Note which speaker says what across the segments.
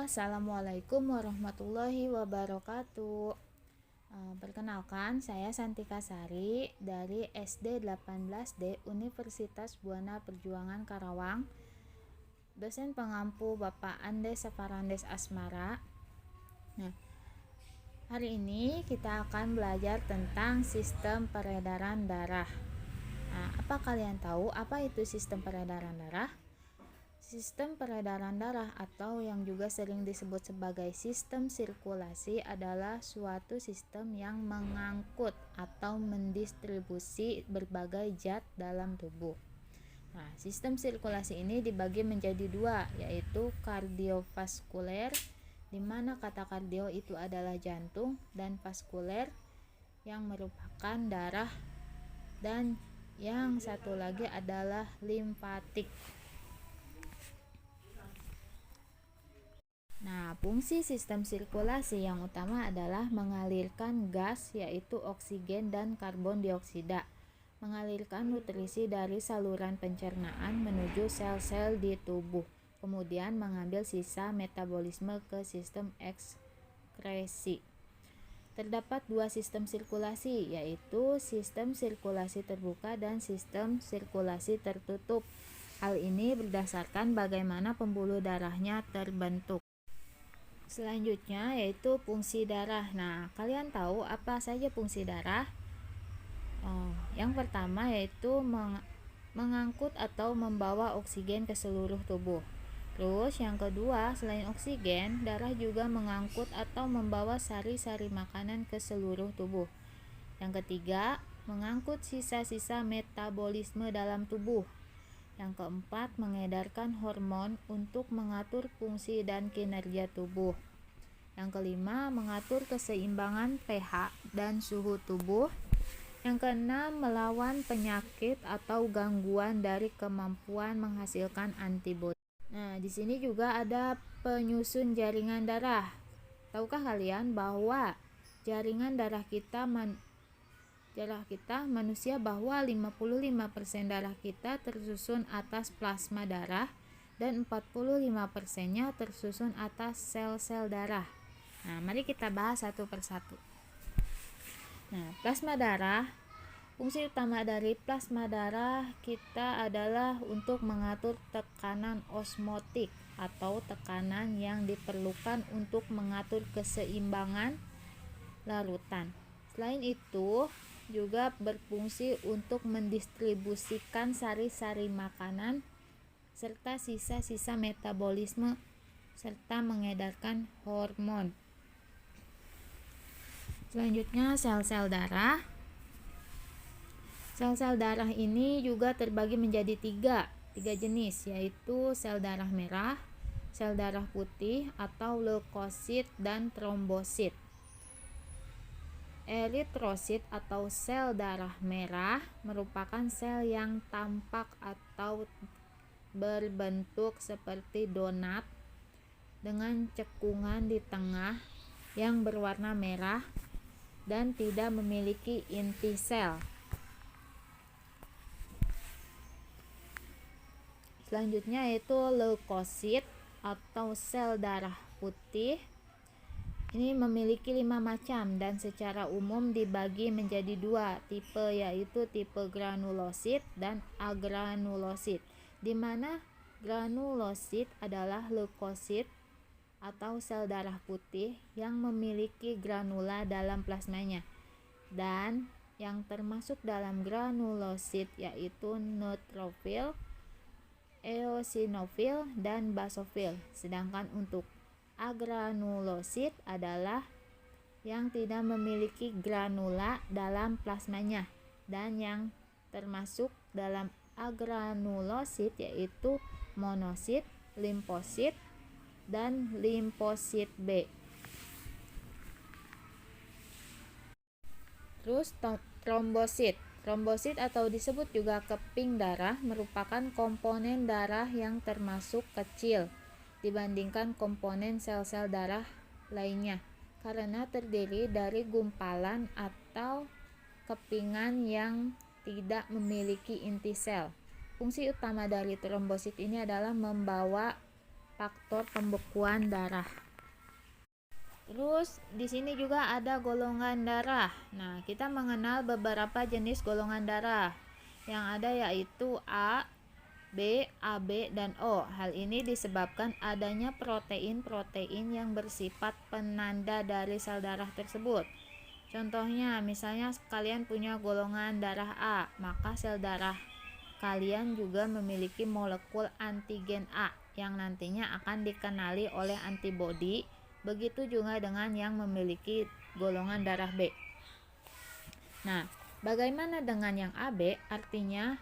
Speaker 1: Assalamualaikum warahmatullahi wabarakatuh. Perkenalkan, saya Santika Sari dari SD 18D Universitas Buana Perjuangan Karawang. Dosen pengampu Bapak Andes Safarandes Asmara. Nah, hari ini kita akan belajar tentang sistem peredaran darah. Nah, apa kalian tahu apa itu sistem peredaran darah? Sistem peredaran darah atau yang juga sering disebut sebagai sistem sirkulasi adalah suatu sistem yang mengangkut atau mendistribusi berbagai zat dalam tubuh. Nah, sistem sirkulasi ini dibagi menjadi dua, yaitu kardiovaskuler, di mana kata kardio itu adalah jantung, dan vaskuler yang merupakan darah, dan yang satu lagi adalah limfatik. Nah, fungsi sistem sirkulasi yang utama adalah mengalirkan gas yaitu oksigen dan karbon dioksida, mengalirkan nutrisi dari saluran pencernaan menuju sel-sel di tubuh, kemudian mengambil sisa metabolisme ke sistem ekskresi. Terdapat dua sistem sirkulasi, yaitu sistem sirkulasi terbuka dan sistem sirkulasi tertutup. Hal ini berdasarkan bagaimana pembuluh darahnya terbentuk. Selanjutnya yaitu fungsi darah. Nah, kalian tahu apa saja fungsi darah? Yang pertama yaitu mengangkut atau membawa oksigen ke seluruh tubuh. Terus yang kedua, selain oksigen, darah juga mengangkut atau membawa sari-sari makanan ke seluruh tubuh. Yang ketiga, mengangkut sisa-sisa metabolisme dalam tubuh. Yang keempat, mengedarkan hormon untuk mengatur fungsi dan kinerja tubuh. Yang kelima, mengatur keseimbangan pH dan suhu tubuh. Yang keenam, melawan penyakit atau gangguan dari kemampuan menghasilkan antibodi. Nah, di sini juga ada penyusun jaringan darah. Tahukah kalian bahwa jaringan darah kita manusia bahwa 55% darah kita tersusun atas plasma darah dan 45%-nya tersusun atas sel-sel darah. Nah, mari kita bahas satu persatu. Nah, plasma darah, fungsi utama dari plasma darah kita adalah untuk mengatur tekanan osmotik atau tekanan yang diperlukan untuk mengatur keseimbangan larutan. Selain itu, juga berfungsi untuk mendistribusikan sari-sari makanan serta sisa-sisa metabolisme serta mengedarkan hormon. Selanjutnya, sel-sel darah. Sel-sel darah ini juga terbagi menjadi tiga jenis, yaitu sel darah merah, sel darah putih atau leukosit, dan trombosit. Eritrosit atau sel darah merah merupakan sel yang tampak atau berbentuk seperti donat dengan cekungan di tengah yang berwarna merah dan tidak memiliki inti sel. Selanjutnya yaitu leukosit atau sel darah putih. Ini memiliki 5 macam dan secara umum dibagi menjadi dua tipe, yaitu tipe granulosit dan agranulosit, di mana granulosit adalah leukosit atau sel darah putih yang memiliki granula dalam plasmanya, dan yang termasuk dalam granulosit yaitu neutrofil, eosinofil, dan basofil. Sedangkan untuk agranulosit adalah yang tidak memiliki granula dalam plasmanya, dan yang termasuk dalam agranulosit yaitu monosit, limfosit, dan limfosit B. Terus trombosit. Trombosit atau disebut juga keping darah merupakan komponen darah yang termasuk kecil dibandingkan komponen sel-sel darah lainnya karena terdiri dari gumpalan atau kepingan yang tidak memiliki inti sel. Fungsi utama dari trombosit ini adalah membawa faktor pembekuan darah. Terus di sini juga ada golongan darah. Nah, kita mengenal beberapa jenis golongan darah. Yang ada yaitu A, B, AB, dan O. Hal ini disebabkan adanya protein-protein yang bersifat penanda dari sel darah tersebut. Contohnya, misalnya kalian punya golongan darah A, maka sel darah kalian juga memiliki molekul antigen A yang nantinya akan dikenali oleh antibodi. Begitu juga dengan yang memiliki golongan darah B. Nah, bagaimana dengan yang AB? Artinya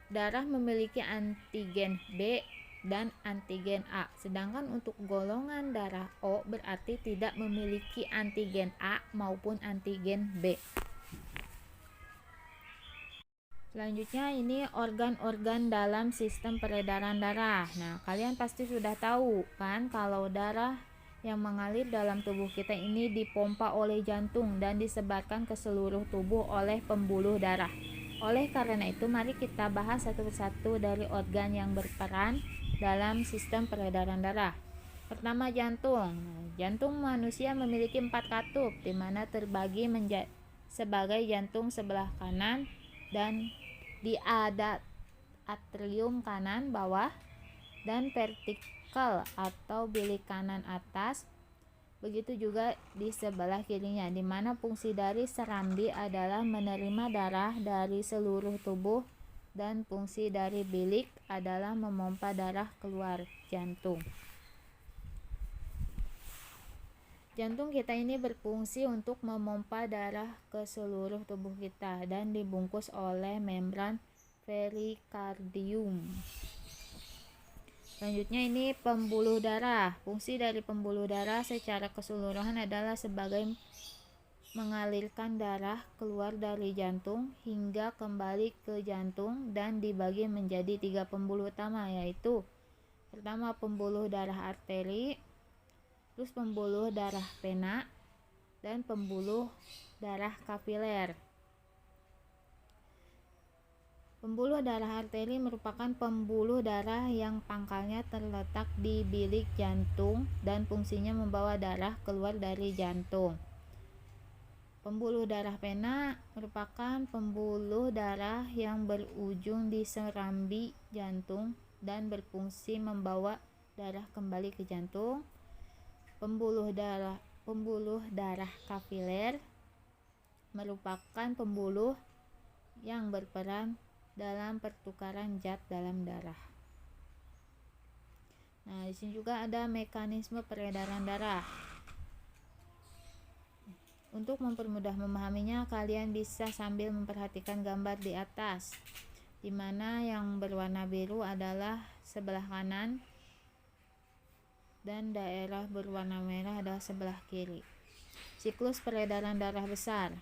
Speaker 1: darah memiliki antigen B dan antigen A. Sedangkan untuk golongan darah O berarti tidak memiliki antigen A maupun antigen B. Selanjutnya ini organ-organ dalam sistem peredaran darah. Nah, kalian pasti sudah tahu kan kalau darah yang mengalir dalam tubuh kita ini dipompa oleh jantung dan disebarkan ke seluruh tubuh oleh pembuluh darah. Oleh karena itu, mari kita bahas satu persatu dari organ yang berperan dalam sistem peredaran darah. Pertama, jantung. Jantung manusia memiliki 4 katup, di mana terbagi sebagai jantung sebelah kanan dan di atrium kanan bawah dan vertikal atau bilik kanan atas. Begitu juga di sebelah kirinya, di mana fungsi dari serambi adalah menerima darah dari seluruh tubuh dan fungsi dari bilik adalah memompa darah keluar jantung. Jantung kita ini berfungsi untuk memompa darah ke seluruh tubuh kita dan dibungkus oleh membran perikardium. Selanjutnya ini pembuluh darah. Fungsi dari pembuluh darah secara keseluruhan adalah sebagai mengalirkan darah keluar dari jantung hingga kembali ke jantung dan dibagi menjadi 3 pembuluh utama, yaitu pertama pembuluh darah arteri, terus pembuluh darah vena, dan pembuluh darah kapiler. Pembuluh darah arteri merupakan pembuluh darah yang pangkalnya terletak di bilik jantung dan fungsinya membawa darah keluar dari jantung. Pembuluh darah vena merupakan pembuluh darah yang berujung di serambi jantung dan berfungsi membawa darah kembali ke jantung. Pembuluh darah kapiler merupakan pembuluh yang berperan dalam pertukaran zat dalam darah. Nah, di sini juga ada mekanisme peredaran darah. Untuk mempermudah memahaminya, kalian bisa sambil memperhatikan gambar di atas, di mana yang berwarna biru adalah sebelah kanan dan daerah berwarna merah adalah sebelah kiri. Siklus peredaran darah besar.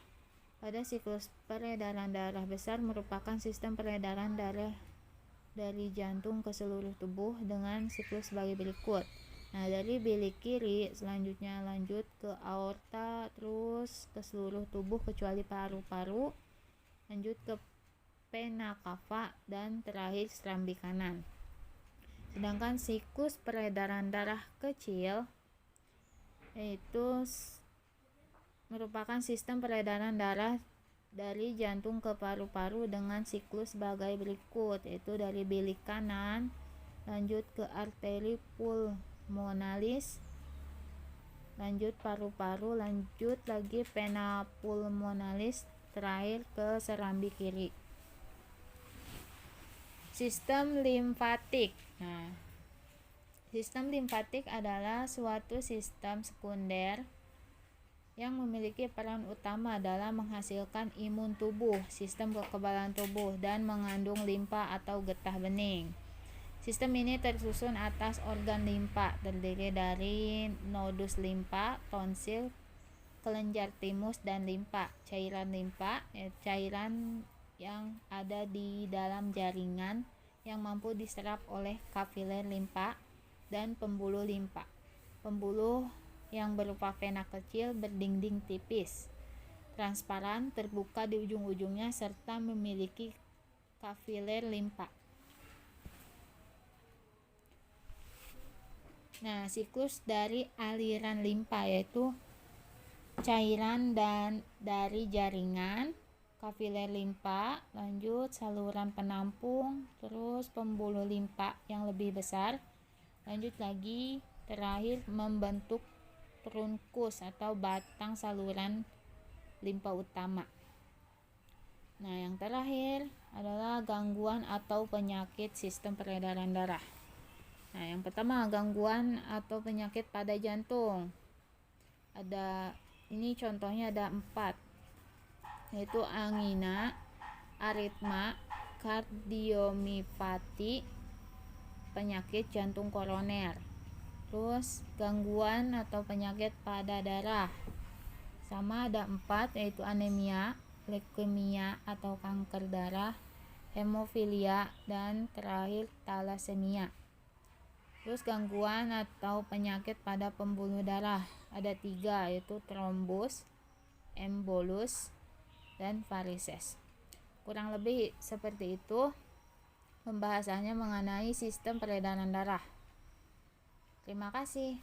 Speaker 1: Pada siklus peredaran darah besar merupakan sistem peredaran darah dari jantung ke seluruh tubuh dengan siklus sebagai berikut. Nah, dari bilik kiri selanjutnya lanjut ke aorta, terus ke seluruh tubuh kecuali paru-paru, lanjut ke vena cava, dan terakhir serambi kanan. Sedangkan siklus peredaran darah kecil yaitu merupakan sistem peredaran darah dari jantung ke paru-paru dengan siklus sebagai berikut, yaitu dari bilik kanan lanjut ke arteri pulmonalis, lanjut paru-paru, lanjut lagi vena pulmonalis, terakhir ke serambi kiri. Sistem limfatik. Nah, sistem limfatik adalah suatu sistem sekunder yang memiliki peran utama dalam menghasilkan imun tubuh, sistem kekebalan tubuh, dan mengandung limfa atau getah bening. Sistem ini tersusun atas organ limfa, terdiri dari nodus limfa, tonsil, kelenjar timus, dan limfa. Cairan limfa, cairan yang ada di dalam jaringan yang mampu diserap oleh kapiler limfa dan pembuluh limfa. Pembuluh yang berupa vena kecil berdinding tipis, transparan, terbuka di ujung-ujungnya, serta memiliki kapiler limfa. Nah, siklus dari aliran limpa yaitu cairan dan dari jaringan, kapiler limpa, lanjut saluran penampung, terus pembuluh limpa yang lebih besar, lanjut lagi terakhir membentuk trunkus atau batang saluran limpa utama. Nah, yang terakhir adalah gangguan atau penyakit sistem peredaran darah. Nah, yang pertama gangguan atau penyakit pada jantung. Ini contohnya ada 4, yaitu angina, aritma, kardiomiopati, penyakit jantung koroner. Terus gangguan atau penyakit pada darah sama ada 4, yaitu anemia, leukemia atau kanker darah, hemofilia, dan terakhir thalassemia. Terus gangguan atau penyakit pada pembuluh darah ada 3, yaitu trombus, embolus, dan varises. Kurang lebih seperti itu pembahasannya mengenai sistem peredaran darah. Terima kasih.